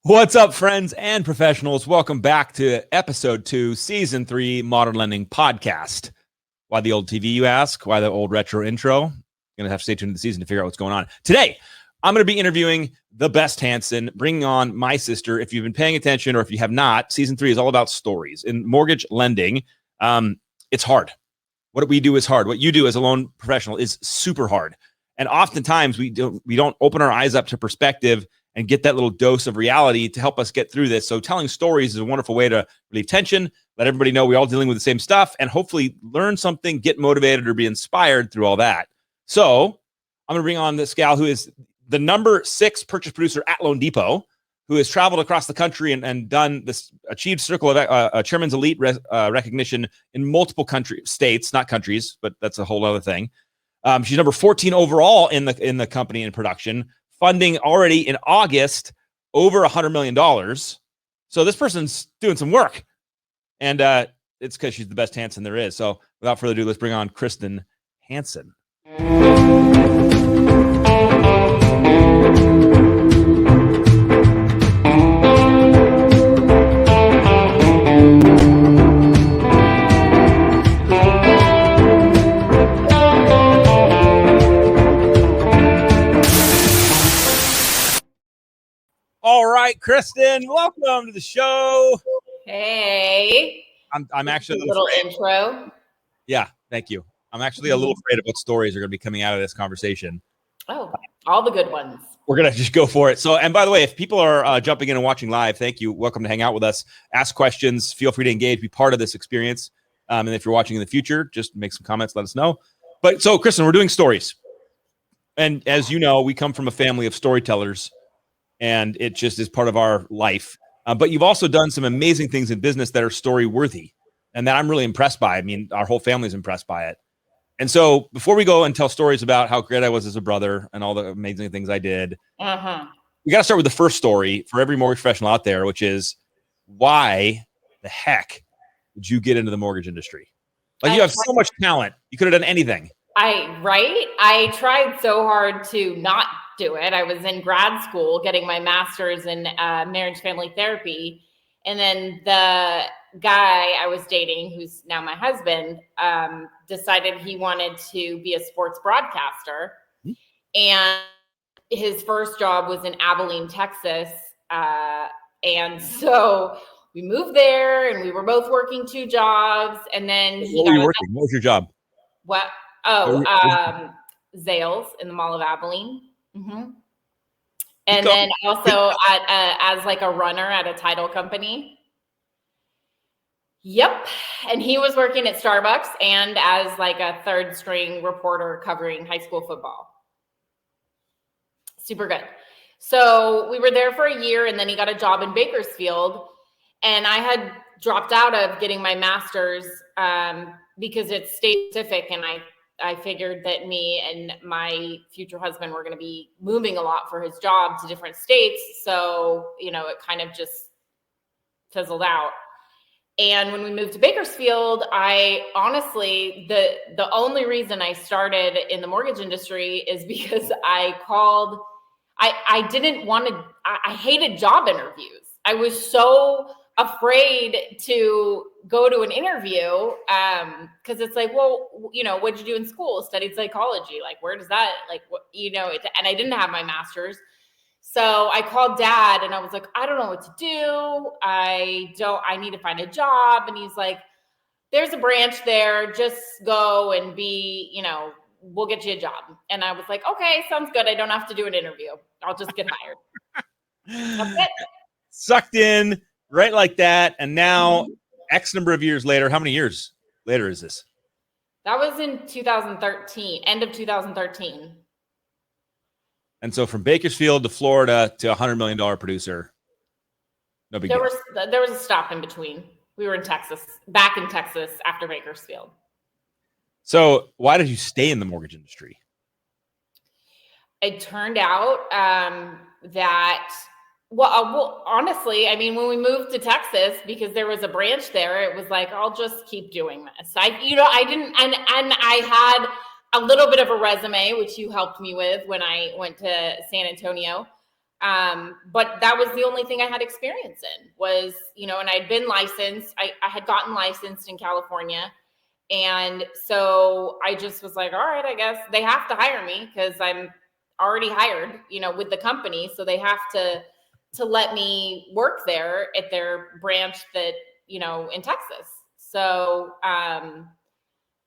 What's up, friends and professionals? Welcome back to episode 2, season 3, Modern Lending Podcast. Why the old TV, you ask? Why the old retro intro? You're going to have to stay tuned to the season to figure out what's going on. Today, I'm going to be interviewing the best Hanson, bringing on my sister. If you've been paying attention or if you have not, season 3 is all about stories. In mortgage lending, it's hard. What we do is hard. What you do as a loan professional is super hard. And oftentimes, we don't open our eyes up to perspective and get that little dose of reality to help us get through this. So telling stories is a wonderful way to relieve tension, let everybody know we're all dealing with the same stuff, and hopefully learn something, get motivated, or be inspired through all that. So I'm going to bring on this gal who is the number 6 purchase producer at Loan Depot, who has traveled across the country and done this, achieved Circle of Chairman's Elite recognition in multiple states, not countries, but that's a whole other thing. She's number 14 overall in the company in production, funding already in August over $100 million. So this person's doing some work, and it's because she's the best Hanson there is. So without further ado, let's bring on Kristin Hanson. All right, Kristin, welcome to the show. Hey. I'm actually a little intro. Yeah, thank you. I'm actually a little afraid of what stories are going to be coming out of this conversation. Oh, all the good ones. We're going to just go for it. So, and by the way, if people are jumping in and watching live, thank you. Welcome to hang out with us. Ask questions. Feel free to engage, be part of this experience. And if you're watching in the future, just make some comments, let us know. But so, Kristin, we're doing stories. And as you know, we come from a family of storytellers, and it just is part of our life. But you've also done some amazing things in business that are story worthy, and that I'm really impressed by. I mean, our whole family's impressed by it. And so before we go and tell stories about how great I was as a brother and all the amazing things I did, we got to start with the first story for every mortgage professional out there, which is, why the heck did you get into the mortgage industry? Like, you have so much talent. You could have done anything. I tried so hard to not do it. I was in grad school getting my master's in marriage family therapy. And then the guy I was dating, who's now my husband, decided he wanted to be a sports broadcaster. And his first job was in Abilene, Texas. And so we moved there, and we were both working 2 jobs. And then What were you working? What was your job? What? Zales in the Mall of Abilene. And then also as like a runner at a title company. Yep. And he was working at Starbucks and as like a 3rd string reporter covering high school football. Super good. So we were there for a year, and then he got a job in Bakersfield, and I had dropped out of getting my master's because it's state specific, and I figured that me and my future husband were going to be moving a lot for his job to different states. So, it kind of just fizzled out. And when we moved to Bakersfield, I honestly, the only reason I started in the mortgage industry is because I hated job interviews. I was so afraid to go to an interview because it's like, well, what'd you do in school? Studied psychology. Like, where does that, like, what, and I didn't have my master's. So I called Dad, and I was like, I don't know what to do. I need to find a job. And he's like, there's a branch there. Just go and we'll get you a job. And I was like, okay, sounds good. I don't have to do an interview. I'll just get hired. That's it. Sucked in. Right like that. And now, X number of years later, how many years later is this? That was in 2013, end of 2013. And so from Bakersfield to Florida to $100 million producer, no big deal. There was a stop in between. We were in Texas, back in Texas after Bakersfield. So why did you stay in the mortgage industry? It turned out that... Well, honestly, I mean, when we moved to Texas, because there was a branch there, it was like, I'll just keep doing this. I didn't, and I had a little bit of a resume, which you helped me with when I went to San Antonio. But that was the only thing I had experience in was, and I'd been licensed. I had gotten licensed in California. And so I just was like, all right, I guess they have to hire me because I'm already hired, with the company. So they have to let me work there at their branch that, in Texas. So,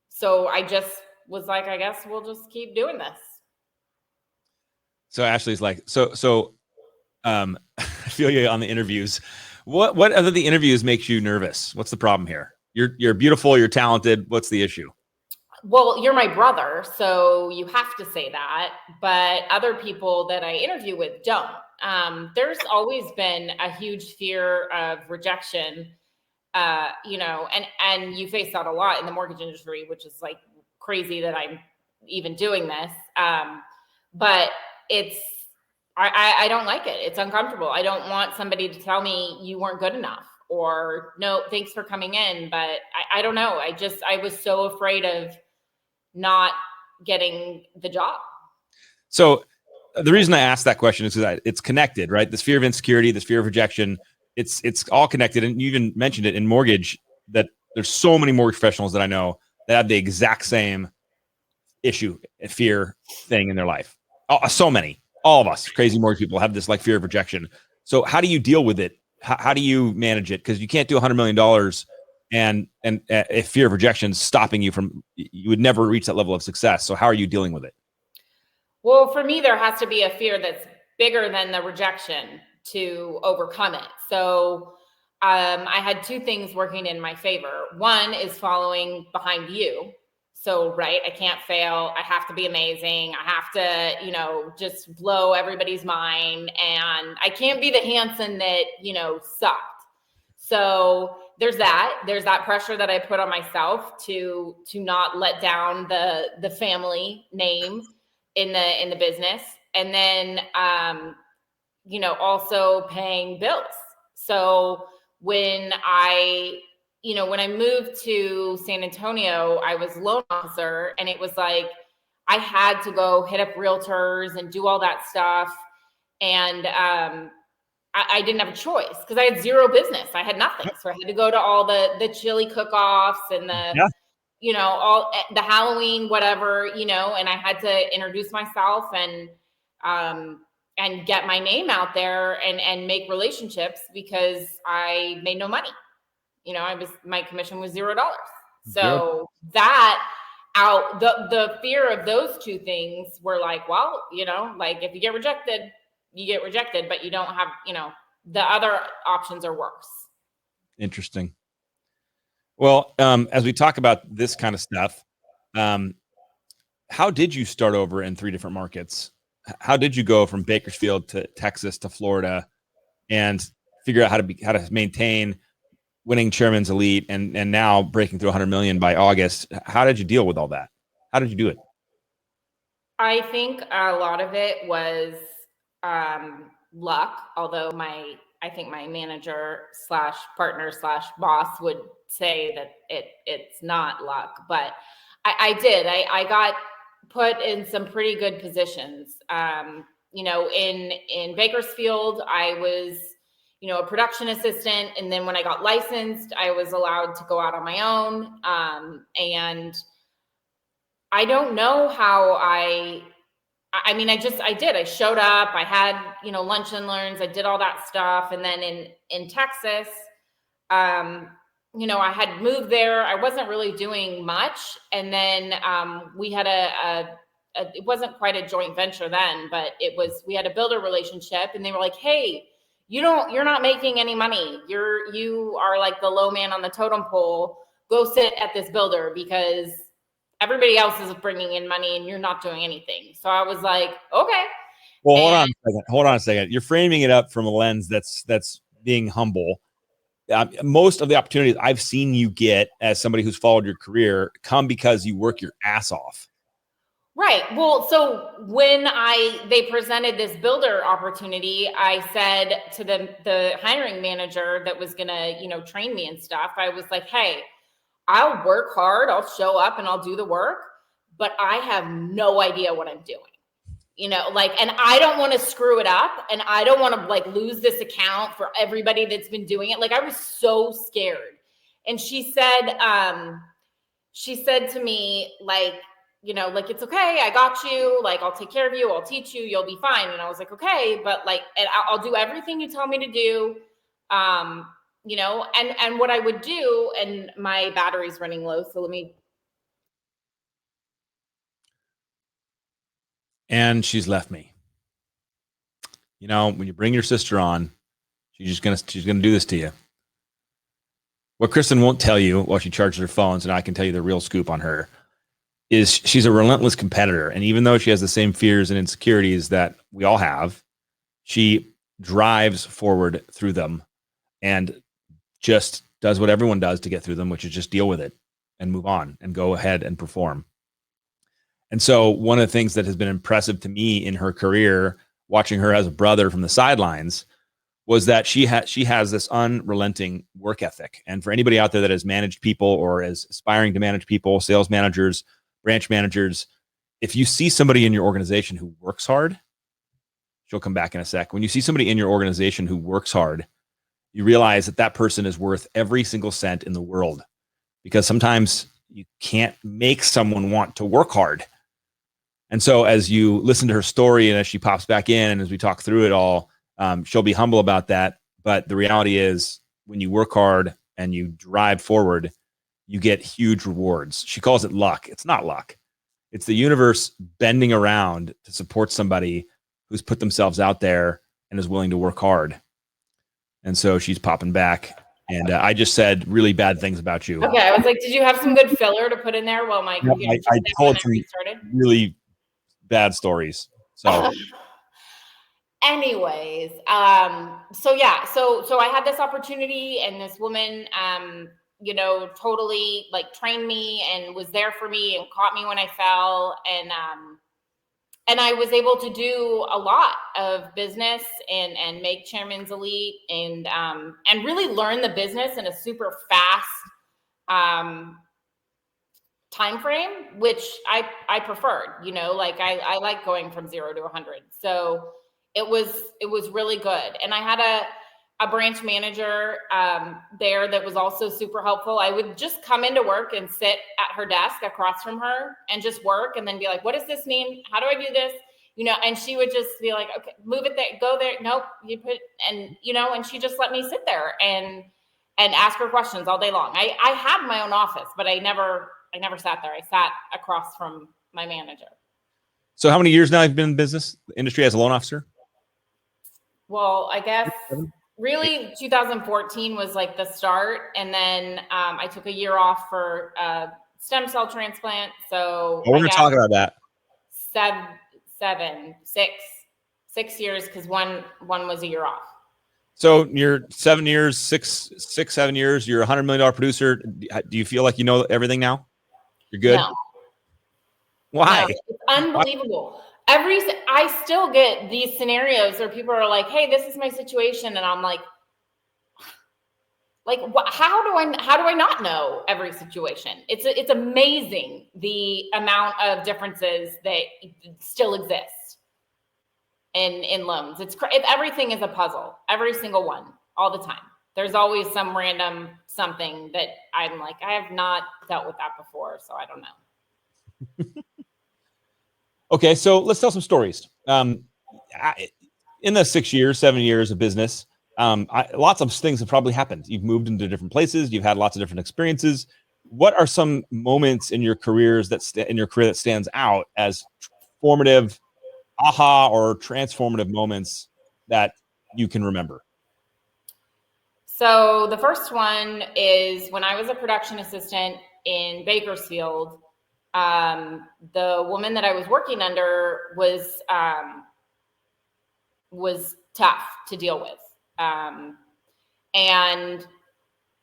so I just was like, I guess we'll just keep doing this. So Ashley's like, I feel you on the interviews. What other the interviews makes you nervous? What's the problem here? You're beautiful, you're talented. What's the issue? Well, you're my brother, so you have to say that. But other people that I interview with don't. There's always been a huge fear of rejection, and you face that a lot in the mortgage industry, which is like crazy that I'm even doing this. But I don't like it. It's uncomfortable. I don't want somebody to tell me you weren't good enough or no, thanks for coming in. But I don't know. I was so afraid of not getting the job. So the reason I asked that question is because it's connected, right? This fear of insecurity, this fear of rejection, it's all connected. And you even mentioned it in mortgage that there's so many mortgage professionals that I know that have the exact same issue, fear thing in their life. So many, all of us crazy mortgage people have this like fear of rejection. So how do you deal with it? How do you manage it? Because you can't do $100 million and if fear of rejection is stopping you from, you would never reach that level of success. So how are you dealing with it? Well, for me, there has to be a fear that's bigger than the rejection to overcome it. So I had two things working in my favor. One is following behind you. So, right, I can't fail. I have to be amazing. I have to, just blow everybody's mind. And I can't be the Hanson that, sucked. So there's that pressure that I put on myself to not let down the family name in the business. And then, also paying bills. So when I moved to San Antonio, I was loan officer, and it was like I had to go hit up realtors and do all that stuff. And I didn't have a choice because I had zero business. I had nothing. So I had to go to all the chili cook-offs and all the Halloween, whatever, and I had to introduce myself and get my name out there and make relationships because I made no money. My commission was $0. So that the fear of those two things were like, well, like if you get rejected, you get rejected, but you don't have, the other options are worse. Interesting. Well, as we talk about this kind of stuff, how did you start over in 3 different markets? How did you go from Bakersfield to Texas to Florida and figure out how to maintain winning Chairman's Elite and now breaking through 100 million by August? How did you deal with all that? How did you do it? I think a lot of it was luck, although I think my manager / partner / boss would say that it's not luck, but I got put in some pretty good positions. In Bakersfield, I was, a production assistant. And then when I got licensed, I was allowed to go out on my own. And I don't know how I did. I showed up, I had, lunch and learns, I did all that stuff. And then in Texas, I had moved there. I wasn't really doing much. And then we had it wasn't quite a joint venture then, but we had a builder relationship, and they were like, hey, you're not making any money. You are like the low man on the totem pole. Go sit at this builder because everybody else is bringing in money and you're not doing anything. So I was like, okay. Well, hold on a second. You're framing it up from a lens that's being humble. Most of the opportunities I've seen you get as somebody who's followed your career come because you work your ass off. Right. Well, so when they presented this builder opportunity, I said to the hiring manager that was going to, train me and stuff, I was like, hey, I'll work hard. I'll show up and I'll do the work, but I have no idea what I'm doing. like, and I don't want to screw it up, and I don't want to like lose this account for everybody that's been doing it. Like, I was so scared. And she said to me, like, like, it's okay. I got you. Like, I'll take care of you. I'll teach you. You'll be fine. And I was like, okay, but like, and I'll do everything you tell me to do. And what I would do, and my battery's running low. So let me. And she's left me. When you bring your sister on, she's gonna do this to you. What Kristin won't tell you while she charges her phones, and I can tell you the real scoop on her, is she's a relentless competitor. And even though she has the same fears and insecurities that we all have, she drives forward through them and just does what everyone does to get through them, which is just deal with it and move on and go ahead and perform. And so one of the things that has been impressive to me in her career, watching her as a brother from the sidelines, was that she has this unrelenting work ethic. And for anybody out there that has managed people or is aspiring to manage people, sales managers, branch managers, if you see somebody in your organization who works hard, she'll come back in a sec. When you see somebody in your organization who works hard, you realize that person is worth every single cent in the world, because sometimes you can't make someone want to work hard. And so as you listen to her story and as she pops back in and as we talk through it all, she'll be humble about that. But the reality is, when you work hard and you drive forward, you get huge rewards. She calls it luck. It's not luck. It's the universe bending around to support somebody who's put themselves out there and is willing to work hard. And so she's popping back. And I just said really bad things about you. Okay, I was like, did you have some good filler to put in there while my computer I told some really bad stories. So anyways, so I had this opportunity, and this woman, totally like trained me and was there for me and caught me when I fell. And I was able to do a lot of business and make Chairman's Elite and really learn the business in a super fast time frame, which I preferred. Like I like going from 0 to 100. So it was really good. And I had a branch manager there that was also super helpful. I would just come into work and sit at her desk across from her and just work, and then be like, what does this mean? How do I do this? And she would just be like, okay, move it there, go there. Nope, you put, and she just let me sit there and ask her questions all day long. I had my own office, but I never sat there. I sat across from my manager. So how many years now have you been in business industry as a loan officer? Well, I guess really 2014 was like the start. And then I took a year off for stem cell transplant. So we're going to talk about that. 6 years, because one was a year off. So you're 7 years, 7 years, you're a $100 million producer. Do you feel like you know everything now? You're good? No. Why? No, it's unbelievable. I still get these scenarios where people are like, hey, this is my situation. And I'm like, how do I not know every situation? It's amazing the amount of differences that still exist in loans. Everything is a puzzle, every single one, all the time. There's always some random something that I'm like, I have not dealt with that before, so I don't know. Okay, so let's tell some stories. In the 6 years, 7 years of business, lots of things have probably happened. You've moved into different places. You've had lots of different experiences. What are some moments in your career that stands out as formative, aha, or transformative moments that you can remember? So the first one is when I was a production assistant in Bakersfield. The woman that I was working under was tough to deal with, and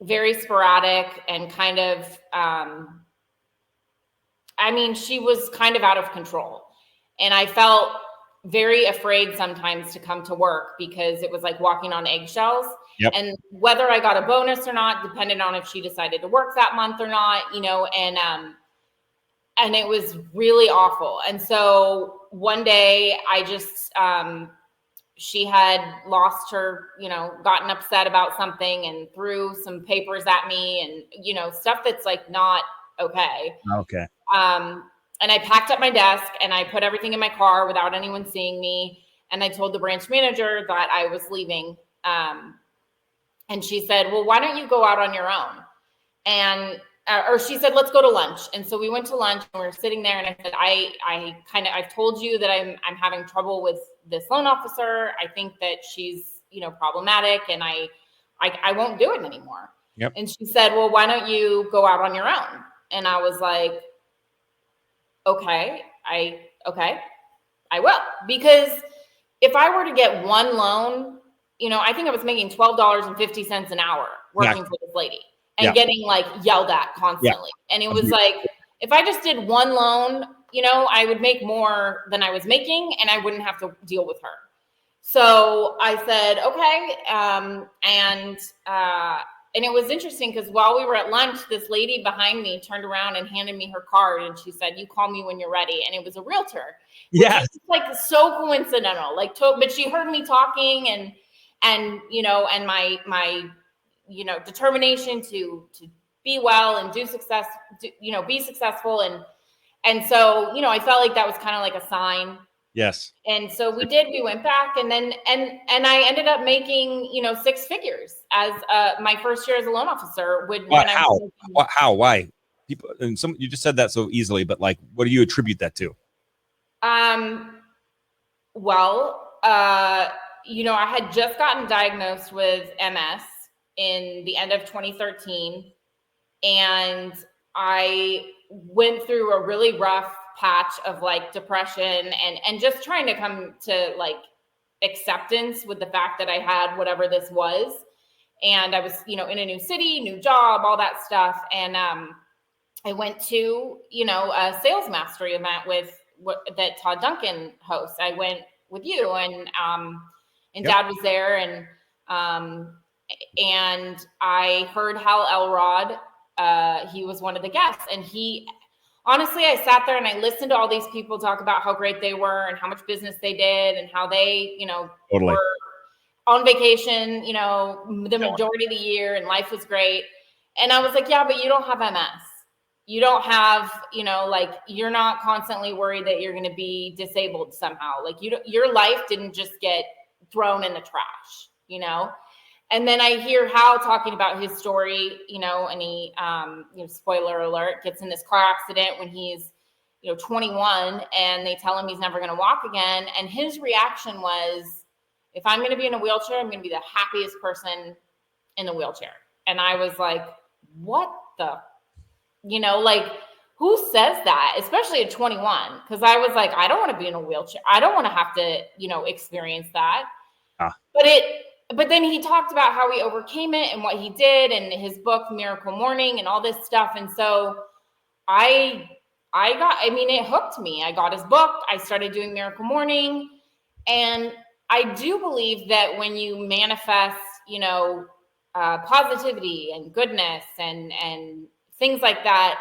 very sporadic and kind of, she was kind of out of control, and I felt very afraid sometimes to come to work because it was like walking on eggshells. Yep. And whether I got a bonus or not depended on if she decided to work that month or not, and it was really awful. And so one day I just, she had lost her, gotten upset about something and threw some papers at me and, stuff that's like not okay. Okay. And I packed up my desk and I put everything in my car without anyone seeing me. And I told the branch manager that I was leaving. And she said, well, why don't you go out on your own? And, or she said, let's go to lunch. And so we went to lunch and we were sitting there and I said, I've told you that I'm having trouble with this loan officer. I think that she's, problematic and I won't do it anymore. Yep. And she said, well, why don't you go out on your own? And I was like, okay, I will. Because if I were to get one loan, I think I was making $12.50 an hour working for this lady and getting like yelled at constantly. And it was like, if I just did one loan, I would make more than I was making and I wouldn't have to deal with her. So I said, okay. And it was interesting because while we were at lunch, this lady behind me turned around and handed me her card and she said, you call me when you're ready. And it was a realtor. Yeah. Like so coincidental, but she heard me talking and my determination to be well and be successful. And so, I felt like that was kind of like a sign. Yes. And so we went back and then, and I ended up making, 6 figures as my first year as a loan officer. Why? People, and you just said that so easily, but like, what do you attribute that to? I had just gotten diagnosed with MS in the end of 2013. And I went through a really rough patch of like depression and just trying to come to like acceptance with the fact that I had whatever this was. And I was, in a new city, new job, all that stuff. And I went to, a sales mastery event that Todd Duncan hosts. I went with you and Dad was there and I heard Hal Elrod. He was one of the guests and honestly, I sat there and I listened to all these people talk about how great they were and how much business they did and how they, totally were on vacation, the majority of the year and life was great. And I was like, yeah, but you don't have MS. You don't have, you're not constantly worried that you're going to be disabled somehow. Like your life didn't just get thrown in the trash, And then I hear Hal talking about his story, and he, spoiler alert, gets in this car accident when he's, 21 and they tell him he's never going to walk again. And his reaction was, if I'm going to be in a wheelchair, I'm going to be the happiest person in the wheelchair. And I was like, what the, who says that, especially at 21? Because I was like, I don't want to be in a wheelchair. I don't want to have to, experience that. But then he talked about how he overcame it and what he did and his book, Miracle Morning and all this stuff. And so it hooked me. I got his book. I started doing Miracle Morning. And I do believe that when you manifest, positivity and goodness and things like that,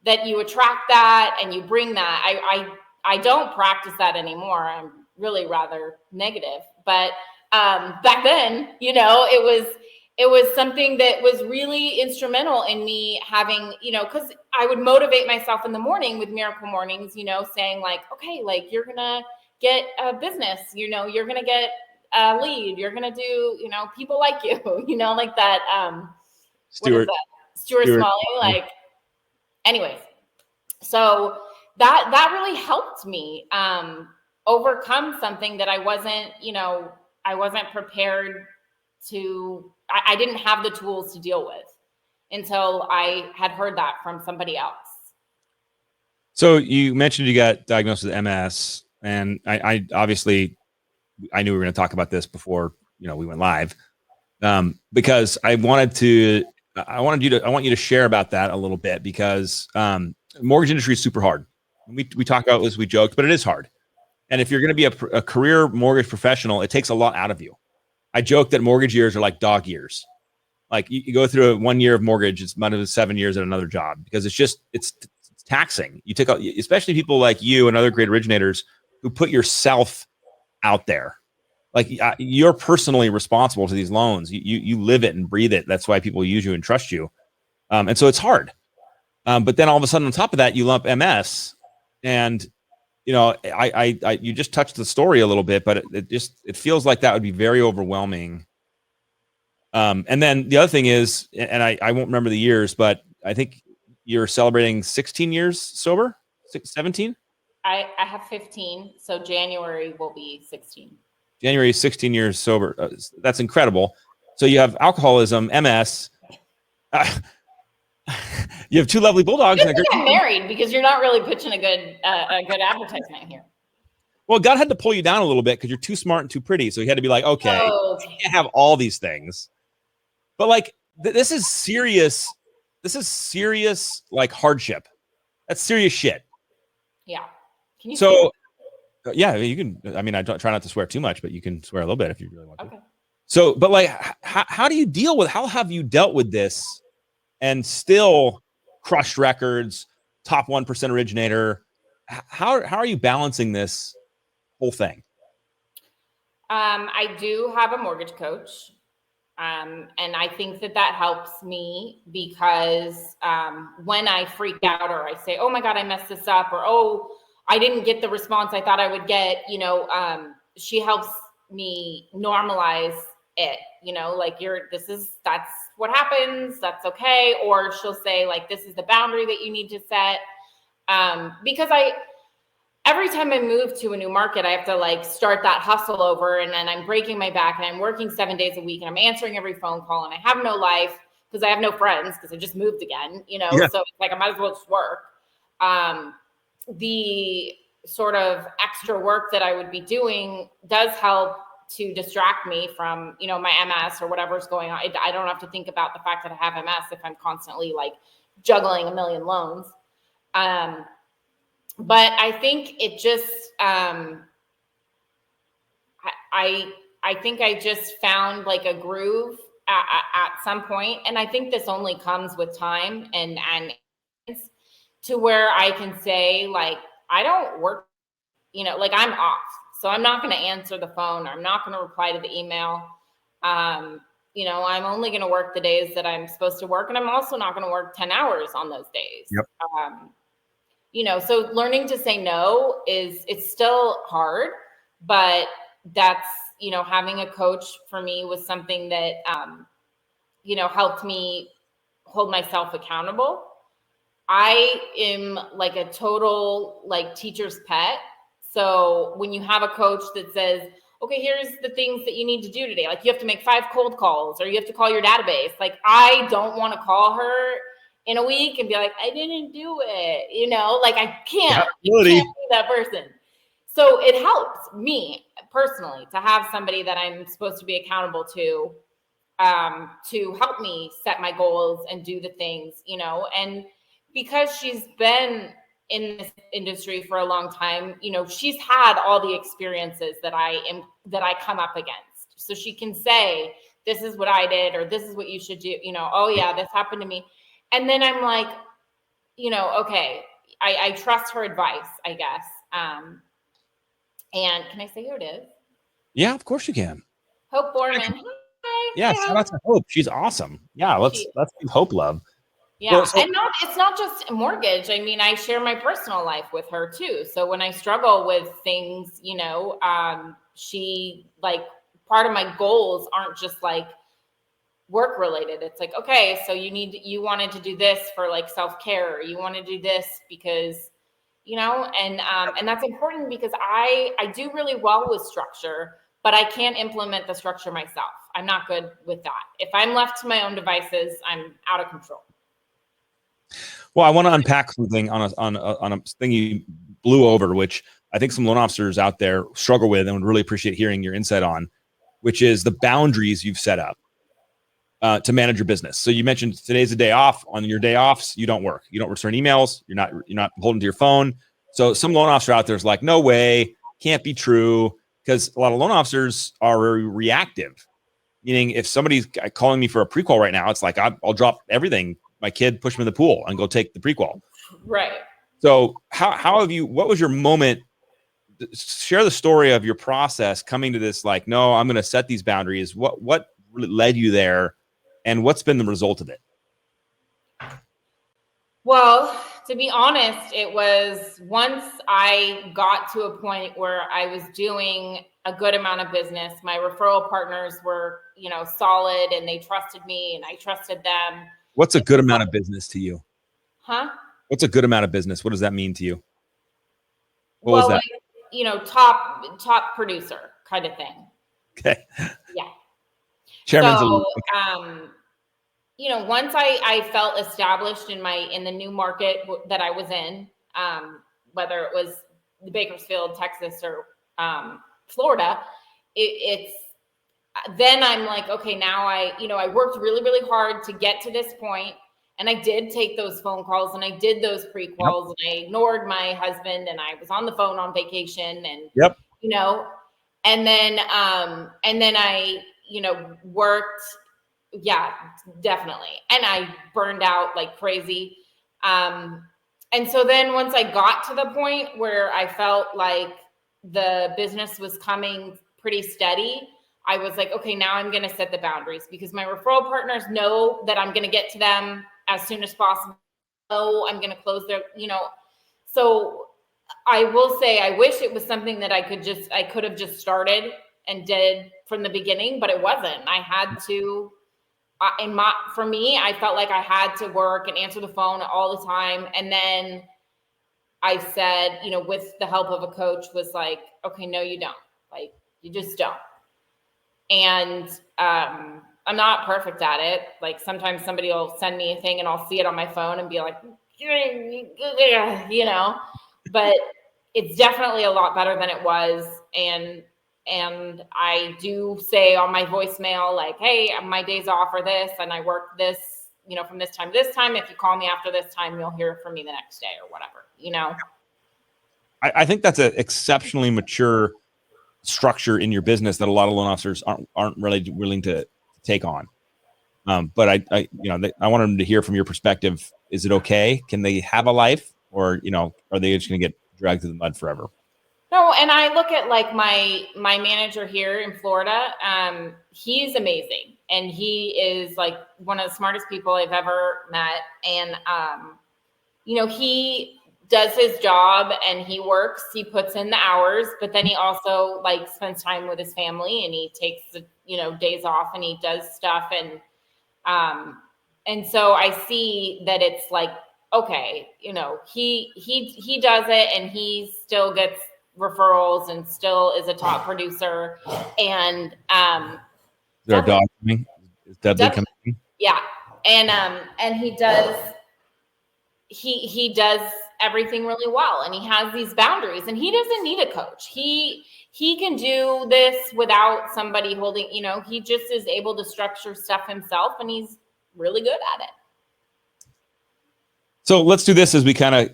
that you attract that and you bring that. I don't practice that anymore. I'm really rather negative, but back then, it was something that was really instrumental in me having, because I would motivate myself in the morning with Miracle Mornings, saying like, okay, like you're going to get a business, you're going to get a lead, you're going to do, people like you, like that. Stuart Smalley, anyways. So that really helped me overcome something that I wasn't prepared to, I didn't have the tools to deal with until I had heard that from somebody else. So you mentioned you got diagnosed with MS, and I obviously, I knew we were going to talk about this before, we went live, because I want you to share about that a little bit, because mortgage industry is super hard. We talk about this, we joked, but it is hard. And if you're going to be a career mortgage professional, it takes a lot out of you. I joke that mortgage years are like dog years. Like you go through 1 year of mortgage, it's about 7 years at another job, because it's taxing. You take out, especially people like you and other great originators who put yourself out there. Like you're personally responsible to these loans. You live it and breathe it. That's why people use you and trust you. And so it's hard. But then all of a sudden on top of that, you lump MS, and you just touched the story a little bit, but it feels like that would be very overwhelming. And then the other thing is, and I won't remember the years, but I think you're celebrating 16 years sober, 17? I have 15, so January will be 16. January, 16 years sober. That's incredible. So you have alcoholism, MS. You have two lovely bulldogs. And I'm married because you're not really pitching a good advertisement here. Well, God had to pull you down a little bit because you're too smart and too pretty. So he had to be like, okay, you can't have all these things. But like, this is serious. This is serious, like hardship. That's serious shit. Yeah. Can you? So, yeah, you can. I mean, I try not to swear too much, but you can swear a little bit if you really want to. Okay. So, but like, how do you deal with? How have you dealt with this, and still crushed records, top 1% originator? How are you balancing this whole thing? I do have a mortgage coach. And I think that helps me because when I freak out or I say, oh my God, I messed this up, or, oh, I didn't get the response I thought I would get, she helps me normalize it, like that's what happens. That's okay. Or she'll say like, this is the boundary that you need to set. Because every time I move to a new market, I have to like start that hustle over, and then I'm breaking my back and I'm working 7 days a week and I'm answering every phone call and I have no life because I have no friends because I just moved again, Yeah. So it's like, I might as well just work. The sort of extra work that I would be doing does help to distract me from, my MS or whatever's going on. I don't have to think about the fact that I have MS if I'm constantly like juggling a million loans. But I think it just, I think I just found like a groove at some point. And I think this only comes with time and to where I can say like, I don't work, like I'm off. So I'm not going to answer the phone. Or I'm not going to reply to the email. I'm only going to work the days that I'm supposed to work. And I'm also not going to work 10 hours on those days. Yep. So learning to say no it's still hard, but that's, having a coach for me was something that, helped me hold myself accountable. I am like a total like teacher's pet. So when you have a coach that says, okay, here's the things that you need to do today. Like you have to make 5 cold calls or you have to call your database. Like I don't want to call her in a week and be like, I didn't do it, like I can't be that person. So it helps me personally to have somebody that I'm supposed to be accountable to help me set my goals and do the things, and because she's been in this industry for a long time, she's had all the experiences that I come up against. So she can say, this is what I did, or this is what you should do, oh yeah, this happened to me. And then I'm like, okay, I trust her advice, I guess. And can I say who it is? Yeah, of course you can. Hope Borman. Hi. Yeah, shout out to Hope. She's awesome. Yeah, let's give Hope love. Yeah, well, and it's not just mortgage. I mean, I share my personal life with her too. So when I struggle with things, she like part of my goals aren't just like work related. It's like, okay, so you wanted to do this for like self-care, or you want to do this because, and that's important because I do really well with structure, but I can't implement the structure myself. I'm not good with that. If I'm left to my own devices, I'm out of control. Well, I want to unpack something on a thing you blew over, which I think some loan officers out there struggle with and would really appreciate hearing your insight on, which is the boundaries you've set up to manage your business. So you mentioned today's a day off. On your day offs, you don't work. You don't return emails. You're not holding to your phone. So some loan officer out there is like, no way, can't be true, because a lot of loan officers are reactive. Meaning, if somebody's calling me for a pre-qual right now, it's like I'll drop everything. My kid pushed me in the pool and go take the pre-qual. Right. So how have you? What was your moment share the story of your process coming to this, like, no, I'm going to set these boundaries. What led you there, and what's been the result of it? Well, to be honest, it was once I got to a point where I was doing a good amount of business, my referral partners were, solid, and they trusted me and I trusted them. What's a good amount of business to you? Huh? What's a good amount of business? What does that mean to you? What was that? Like, top producer kind of thing. Okay. Yeah. Chairman's so, once I felt established in the new market that I was in, whether it was Bakersfield, Texas, or Florida, then I'm like, okay, now I worked really, really hard to get to this point, and I did take those phone calls and I did those pre-calls, and I ignored my husband, and I was on the phone on vacation, and and then I worked. Yeah, definitely. And I burned out like crazy. And so then once I got to the point where I felt like the business was coming pretty steady, I was like, okay, now I'm going to set the boundaries, because my referral partners know that I'm going to get to them as soon as possible. I'm going to close their, so I will say, I wish it was something that I could have just started and did from the beginning, but it wasn't. I had to. For me, I felt like I had to work and answer the phone all the time. And then I said, with the help of a coach, was like, okay, no, you don't. Like, you just don't. And I'm not perfect at it. Like, sometimes somebody will send me a thing and I'll see it on my phone and be like, but it's definitely a lot better than it was. And I do say on my voicemail, like, hey, my days off are this, and I work this, from this time to this time. If you call me after this time, you'll hear from me the next day or whatever, I think that's an exceptionally mature structure in your business that a lot of loan officers aren't really willing to take on. But I want them to hear from your perspective. Is it okay? Can they have a life, or, are they just going to get dragged through the mud forever? No, and I look at like my manager here in Florida. He's amazing, and he is like one of the smartest people I've ever met. And he does his job and he works. He puts in the hours, but then he also like spends time with his family, and he takes the days off, and he does stuff. And so I see that it's like, okay, he does it, and he still gets referrals and still is a top producer. And is there a dog coming? Is Dudley coming? Yeah. And he does everything really well, and he has these boundaries, and he doesn't need a coach. He can do this without somebody holding, he just is able to structure stuff himself, and he's really good at it. So let's do this as we kind of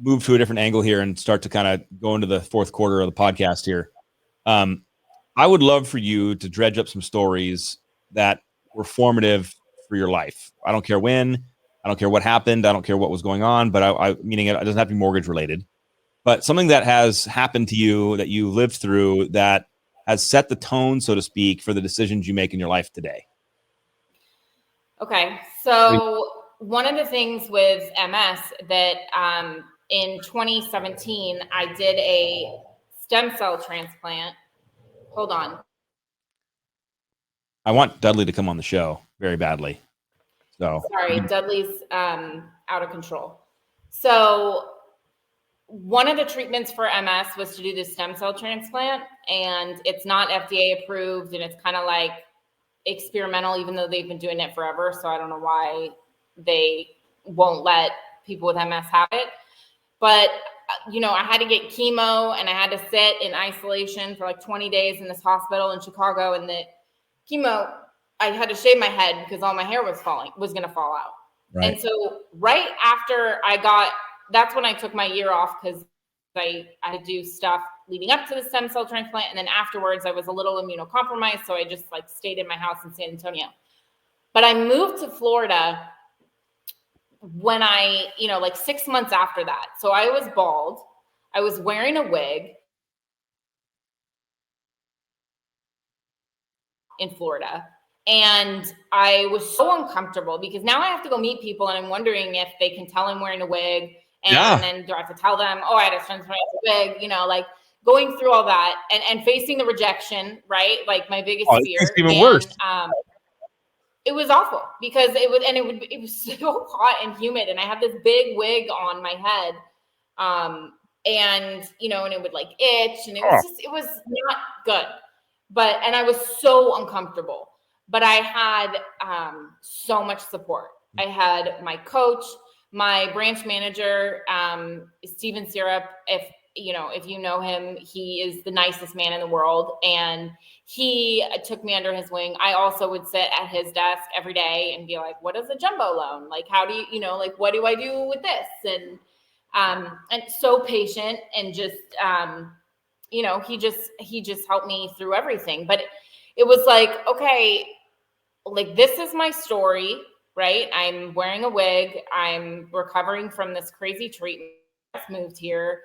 move to a different angle here and start to kind of go into the fourth quarter of the podcast here. I would love for you to dredge up some stories that were formative for your life. I don't care when, I don't care what happened, I don't care what was going on, but meaning it doesn't have to be mortgage related, but something that has happened to you that you lived through that has set the tone, so to speak, for the decisions you make in your life today. Okay. So one of the things with MS that, in 2017, I did a stem cell transplant. Hold on. I want Dudley to come on the show very badly. So sorry, Dudley's out of control. So one of the treatments for MS was to do the stem cell transplant, and it's not FDA approved, and it's kind of like experimental, even though they've been doing it forever. So I don't know why they won't let people with MS have it. But, I had to get chemo, and I had to sit in isolation for like 20 days in this hospital in Chicago. And the chemo, I had to shave my head because all my hair was going to fall out. Right. And so right after that's when I took my year off, because I had to do stuff leading up to the stem cell transplant. And then afterwards I was a little immunocompromised. So I just like stayed in my house in San Antonio. But I moved to Florida when like 6 months after that. So I was bald. I was wearing a wig. in Florida. And I was so uncomfortable because now I have to go meet people and I'm wondering if they can tell I'm wearing a wig. And then do I have to tell them, oh, I had a transfer wig, you know, like going through all that and facing the rejection, right? Like my biggest fear. It's even worse. It was awful because it was so hot and humid and I had this big wig on my head. And, you know, and it would like itch and it was not good, and I was so uncomfortable, but I had, so much support. I had my coach, my branch manager, Steven Syrup. If you know him, he is the nicest man in the world. And he took me under his wing. I also would sit at his desk every day and be like, what is a jumbo loan? Like, how do you know, like, what do I do with this? And so patient and just, you know, he just helped me through everything. But it was like, okay, like, this is my story, right? I'm wearing a wig. I'm recovering from this crazy treatment. I just moved here,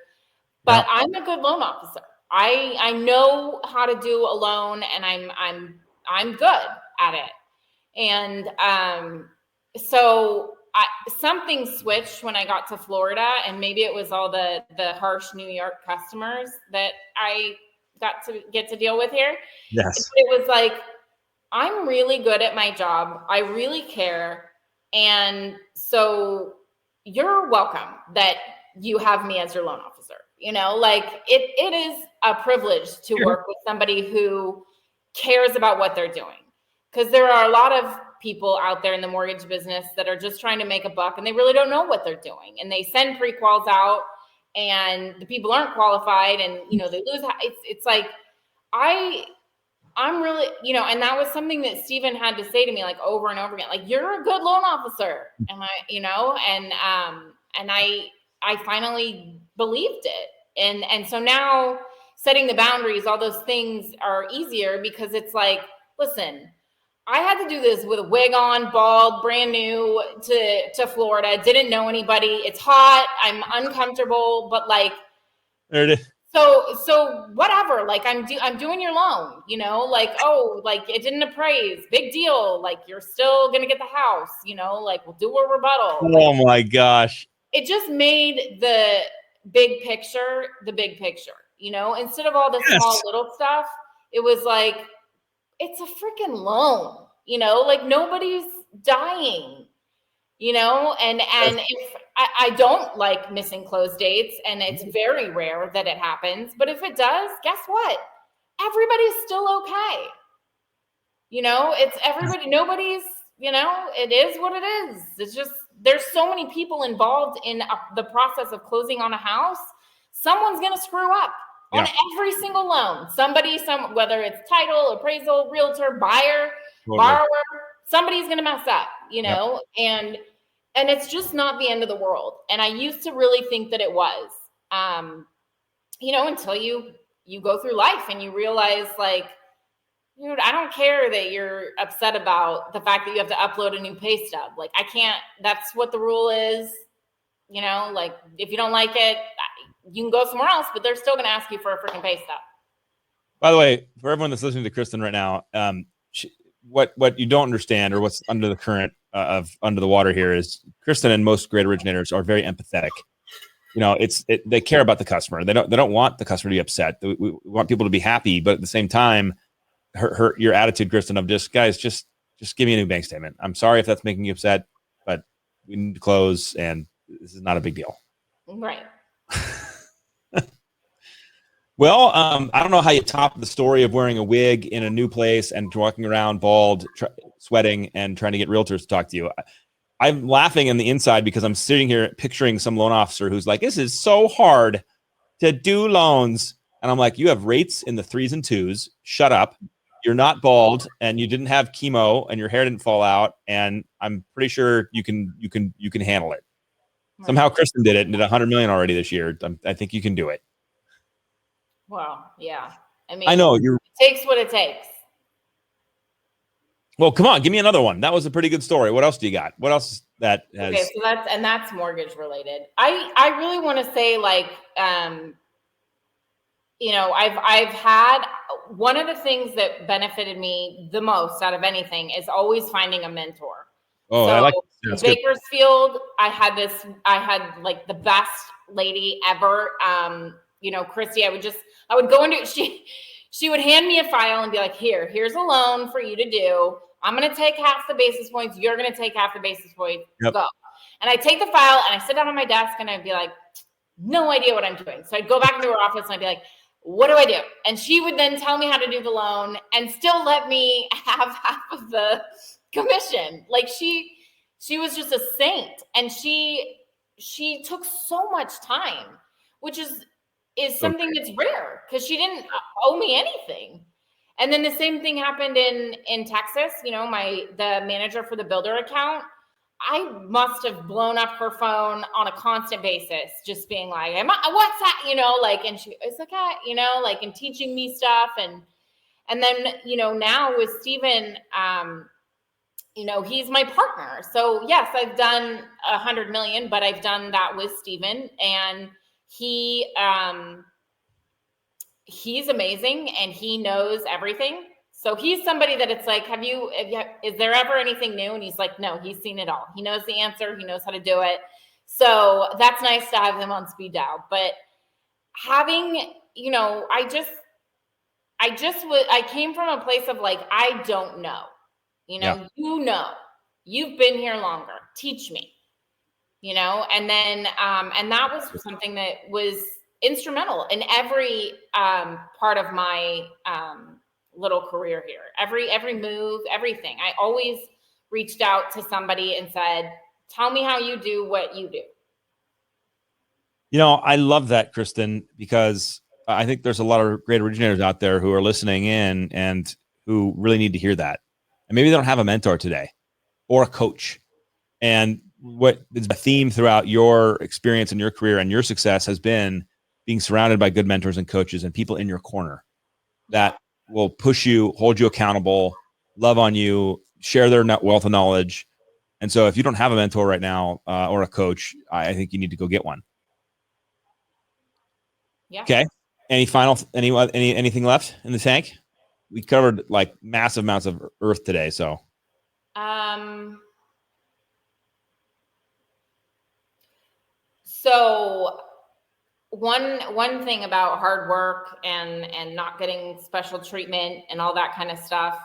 but I'm a good loan officer. I know how to do a loan and I'm good at it. And, so something switched when I got to Florida, and maybe it was all the harsh New York customers that I got to get to deal with here. Yes. It was like, I'm really good at my job. I really care. And so you're welcome that you have me as your loan officer. You know, like it is a privilege to work with somebody who cares about what they're doing. Because there are a lot of people out there in the mortgage business that are just trying to make a buck and they really don't know what they're doing. And they send pre-quals out and the people aren't qualified and, you know, they lose. It's like, I'm really, you know, and that was something that Steven had to say to me like over and over again, like, you're a good loan officer. And I finally believed it. And so now setting the boundaries, all those things are easier because it's like, listen, I had to do this with a wig on, bald, brand new to Florida. Didn't know anybody. It's hot. I'm uncomfortable, but like, there it is. So whatever, like I'm doing your loan, you know, like, oh, like it didn't appraise, big deal. Like you're still going to get the house, you know, like we'll do a rebuttal. Oh my gosh. It just made the big picture, you know, instead of all the small little stuff, it was like, it's a freaking loan, you know, like nobody's dying, you know, and if I don't like missing close dates and it's very rare that it happens, but if it does, guess what? Everybody's still okay. You know, it's everybody, nobody's, you know, it is what it is. It's just, there's so many people involved in the process of closing on a house. Someone's going to screw up. On every single loan, whether it's title, appraisal, realtor, buyer, borrower, somebody's going to mess up, you know, and it's just not the end of the world. And I used to really think that it was, you know, until you go through life and you realize like, dude, I don't care that you're upset about the fact that you have to upload a new pay stub. Like I can't, that's what the rule is, you know, like if you don't like it, you can go somewhere else, but they're still going to ask you for a freaking pay stub. By the way, for everyone that's listening to Kristin right now, what you don't understand or what's under the current of under the water here is Kristin and most great originators are very empathetic. You know, they care about the customer. They don't want the customer to be upset. We want people to be happy, but at the same time, your attitude, Kristin, of just guys, just give me a new bank statement. I'm sorry if that's making you upset, but we need to close, and this is not a big deal. Right. Well, I don't know how you top the story of wearing a wig in a new place and walking around bald, sweating, and trying to get realtors to talk to you. I'm laughing on the inside because I'm sitting here picturing some loan officer who's like, this is so hard to do loans. And I'm like, you have rates in the 3s and 2s. Shut up. You're not bald and you didn't have chemo and your hair didn't fall out. And I'm pretty sure you can handle it. Right. Somehow Kristin did it and did 100 million already this year. I think you can do it. Well, yeah. I mean, I know it takes what it takes. Well, come on, give me another one. That was a pretty good story. What else do you got? What else that has? Okay, so that's mortgage related. I really want to say like, I've had one of the things that benefited me the most out of anything is always finding a mentor. Oh, So I like in that's good. Bakersfield, I had like the best lady ever. Christy, I would go into she would hand me a file and be like, here's a loan for you to do. I'm going to take half the basis points. You're going to take half the basis points. Yep. Go. And I take the file and I sit down on my desk and I'd be like, no idea what I'm doing. So I'd go back into her office and I'd be like, what do I do? And she would then tell me how to do the loan and still let me have half of the commission. Like she was just a saint, and she took so much time, which is something that's rare because she didn't owe me anything. And then the same thing happened in Texas. The manager for the builder account, I must have blown up her phone on a constant basis, just being like, what's that? And she was like, and teaching me stuff. And then, now with Steven, he's my partner. So yes, I've done 100 million, but I've done that with Steven, and he's amazing and he knows everything. So he's somebody that it's like, is there ever anything new? And he's like, no, he's seen it all. He knows the answer. He knows how to do it. So that's nice to have him on speed dial. But having, I came from a place of like, I don't know, you've been here longer. Teach me, and then, and that was something that was instrumental in every part of my little career here. Every move, everything. I always reached out to somebody and said, tell me how you do what you do. I love that, Kristin, because I think there's a lot of great originators out there who are listening in and who really need to hear that. And maybe they don't have a mentor today or a coach. And what is a theme throughout your experience and your career and your success has been being surrounded by good mentors and coaches and people in your corner that will push you, hold you accountable, love on you, share their wealth of knowledge. And so if you don't have a mentor right now or a coach, I think you need to go get one. Yeah. Okay. Anything left in the tank? We covered like massive amounts of earth today. So, So one thing about hard work and not getting special treatment and all that kind of stuff.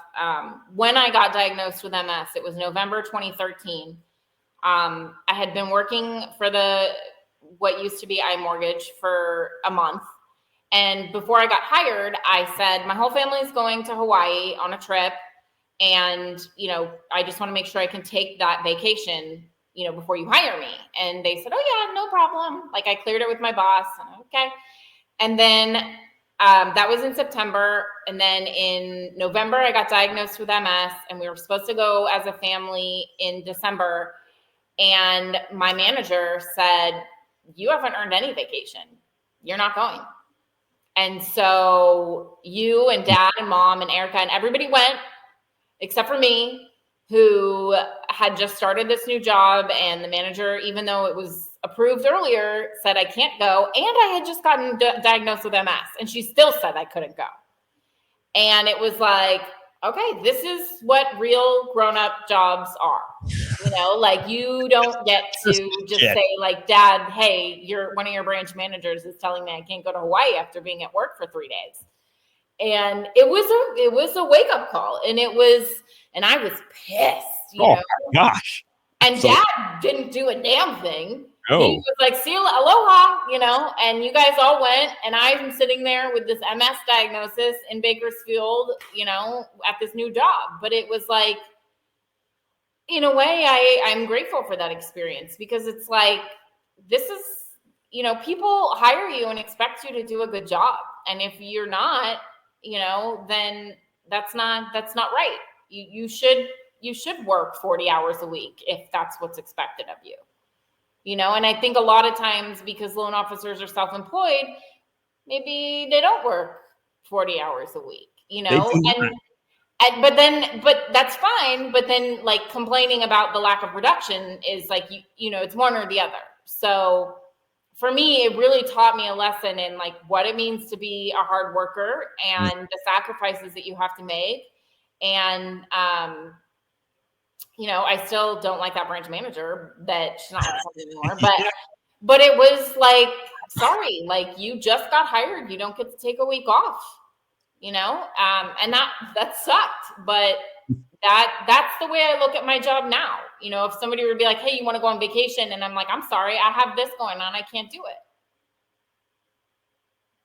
When I got diagnosed with MS, it was November 2013. I had been working for what used to be iMortgage for a month. And before I got hired, I said, my whole family is going to Hawaii on a trip. And, I just want to make sure I can take that vacation, before you hire me. And they said, oh yeah, no problem. Like I cleared it with my boss. And okay. And then that was in September. And then in November, I got diagnosed with MS, and we were supposed to go as a family in December. And my manager said, you haven't earned any vacation. You're not going. And so you and dad and mom and Erica and everybody went, except for me, who had just started this new job. And the manager, even though it was approved earlier, said I can't go. And I had just gotten diagnosed with MS, and she still said I couldn't go. And it was like, okay, this is what real grown-up jobs are. Like you don't get to just say like, dad, hey, one of your branch managers is telling me I can't go to Hawaii after being at work for 3 days. And it was a wake-up call. And I was pissed. My gosh. And dad didn't do a damn thing. Oh. He was like, see you, aloha, and you guys all went. And I'm sitting there with this MS diagnosis in Bakersfield, at this new job. But it was like, in a way, I'm grateful for that experience, because it's like, this is, people hire you and expect you to do a good job. And if you're not, then that's not right. You should work 40 hours a week if that's what's expected of you, and I think a lot of times, because loan officers are self-employed, maybe they don't work 40 hours a week, but that's fine. But then like complaining about the lack of production is like, it's one or the other. So for me, it really taught me a lesson in like what it means to be a hard worker and the sacrifices that you have to make. And, you know, I still don't like that branch manager that she's not anymore, but it was like, sorry, like you just got hired. You don't get to take a week off, you know? And that sucked, but that's the way I look at my job now. You know, if somebody would be like, hey, you want to go on vacation? And I'm like, I'm sorry, I have this going on. I can't do it.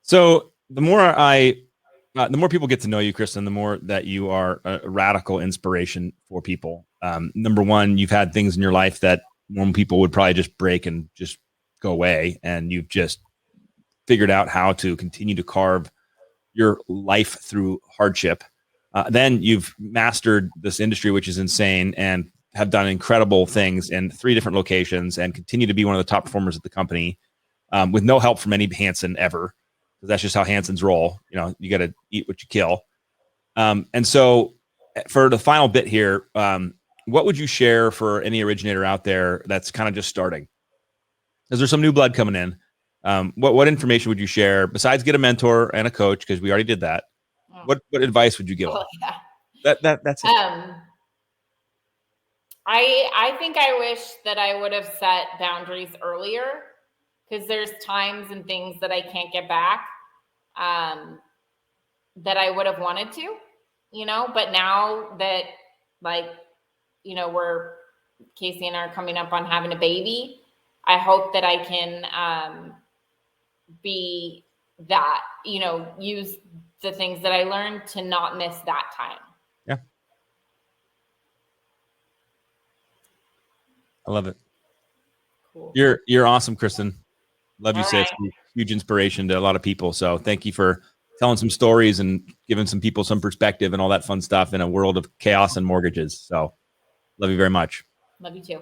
So the more people get to know you, Kristin, the more that you are a radical inspiration for people. Number one, you've had things in your life that normal people would probably just break and just go away. And you've just figured out how to continue to carve your life through hardship. Then you've mastered this industry, which is insane, and have done incredible things in 3 different locations and continue to be one of the top performers at the company with no help from any Hanson ever. Because that's just how Hansons roll. You know, you got to eat what you kill. And so for the final bit here, what would you share for any originator out there that's kind of just starting? Is there some new blood coming in? What information would you share besides get a mentor and a coach? Because we already did that. What advice would you give? Yeah. That's it. I think I wish that I would have set boundaries earlier, because there's times and things that I can't get back that I would have wanted to, you know, but now that, like, you know, Casey and I are coming up on having a baby, I hope that I can be that, you know, use the things that I learned to not miss that time. Yeah. I love it. Cool. You're awesome, Kristin. Love you, sis. Huge inspiration to a lot of people. So thank you for telling some stories and giving some people some perspective and all that fun stuff in a world of chaos and mortgages. So love you very much. Love you too.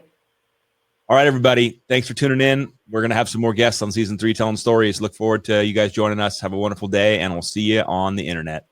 All right, everybody. Thanks for tuning in. We're going to have some more guests on season 3 telling stories. Look forward to you guys joining us. Have a wonderful day, and we'll see you on the internet.